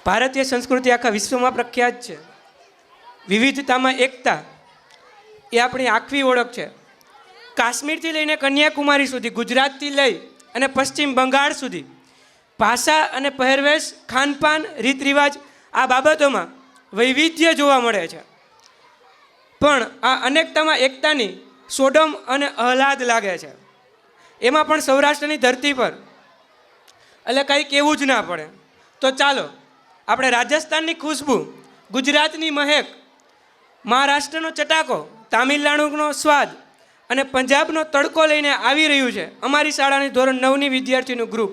ભારતીય સંસ્કૃતિ આખા વિશ્વમાં પ્રખ્યાત છે. વિવિધતામાં એકતા એ આપણી આખવી ઓળખ છે. કાશ્મીરથી લઈને કન્યાકુમારી સુધી, ગુજરાતથી લઈ અને પશ્ચિમ બંગાળ સુધી ભાષા અને પહેરવેશ, ખાનપાન, રીત રિવાજ આ બાબતોમાં વૈવિધ્ય જોવા મળે છે. પણ આ અનેકતામાં એકતાની સોડમ અને આહલાદ લાગે છે. એમાં પણ સૌરાષ્ટ્રની ધરતી પર એટલે કંઈ કહેવું જ ના પડે. તો ચાલો આપણે રાજસ્થાનની ખુશ્બુ, ગુજરાતની મહેક, મહારાષ્ટ્રનો ચટાકો, તામિલનાડુનો સ્વાદ અને પંજાબનો તડકો લઈને આવી રહ્યું છે અમારી શાળાની ધોરણ 9ની વિદ્યાર્થીનું ગ્રુપ.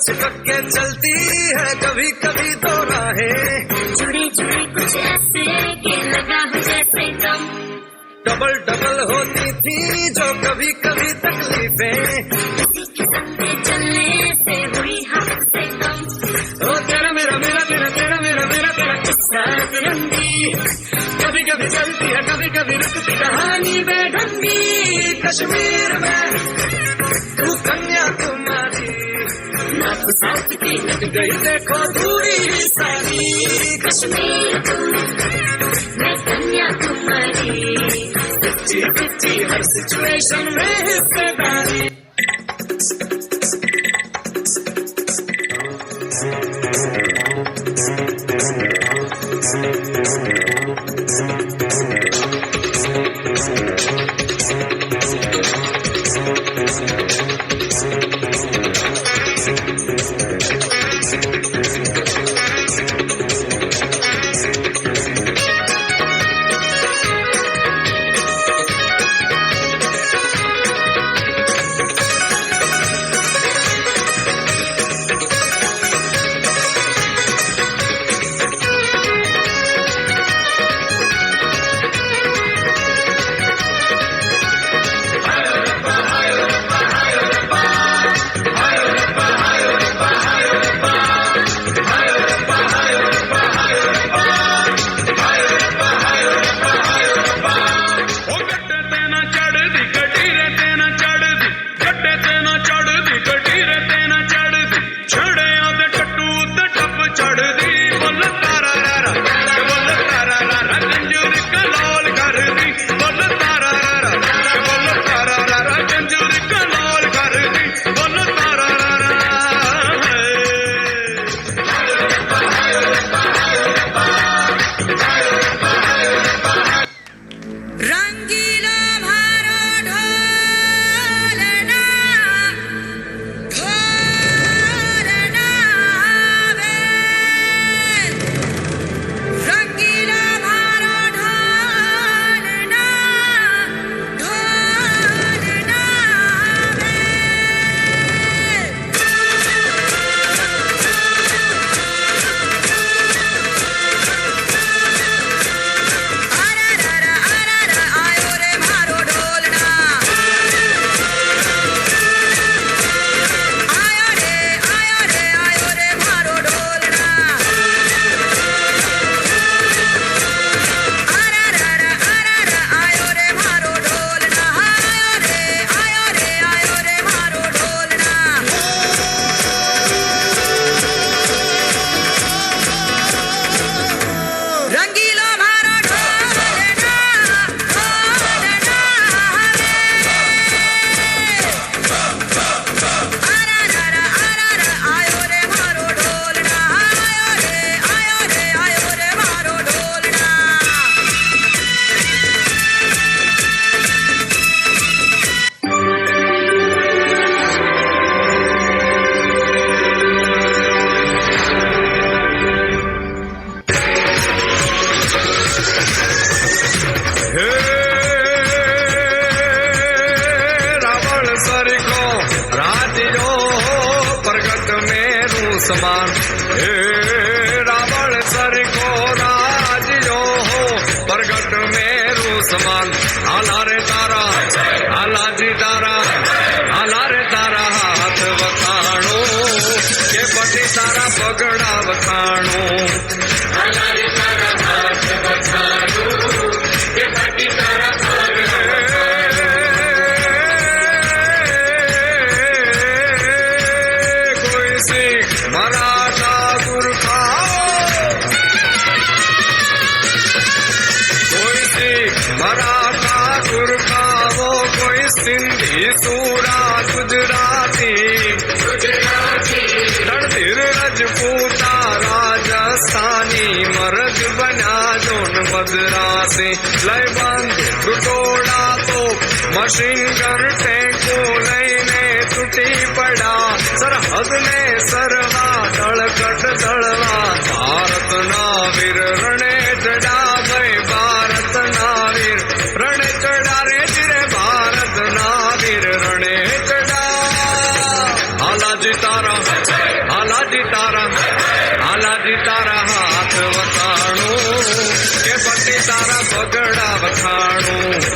चिपक के चलती है कभी कभी दो राहें, जुड़ी जुड़ी कुछ ऐसे कि लगा हो जैसे दम, डबल डबल होती थी जो कभी कभी तकलीफें, किसी के संग में चलने से हुई हमसे कम. ओ तेरा मेरा मेरा तेरा तेरा मेरा मेरा तेरा किस्सा तिरंगी, कभी कभी चलती है कभी कभी रुकती कहानी बेढंगी. कश्मीर में तू कन्याकुमारी, ना तो साउथ की लग गई देखो दूरी सारी. कश्मीर तुम, मैं कन्याकुमारी, सच्ची सच्ची हर सिचुएशन में हिस्सेदारी. સમાન હે રાવણ સરખો રાજ્યો હો પ્રગટ મેરુ સમાન હાલા રે તારા હાલાજી તારા હાલા રે તારા હાથ વખાણો કે પતિ તારા પગડા વખાણો હાલા રે તારા હાથ વખાણો કે પતિ તારા મરાઠા ગુરખા કોઈ શીખ મરાઠા ગુરખાઓ કોઈ સિંધી સુરા ગુજરાતી રણધીર રજપૂતા રાજસ્થાની મરદ બન્યા જોન મદ્રાસી લઈ બંધ ટોળા તો મશીન ગન ટેકો લઈને તૂટી પડ્યા સરહદ ને સરવા દળકટ દળવા ભારતના વીર રણે ચડા ભાઈ ભારતના વીર રણે ચડા રે ચિરે ભારતના વીર રણે ચડા હાલાજી તારા હાલાજી તારા હાલાજી તારા હાથ વખાણું કે પતિ તારા પગડા વખાણું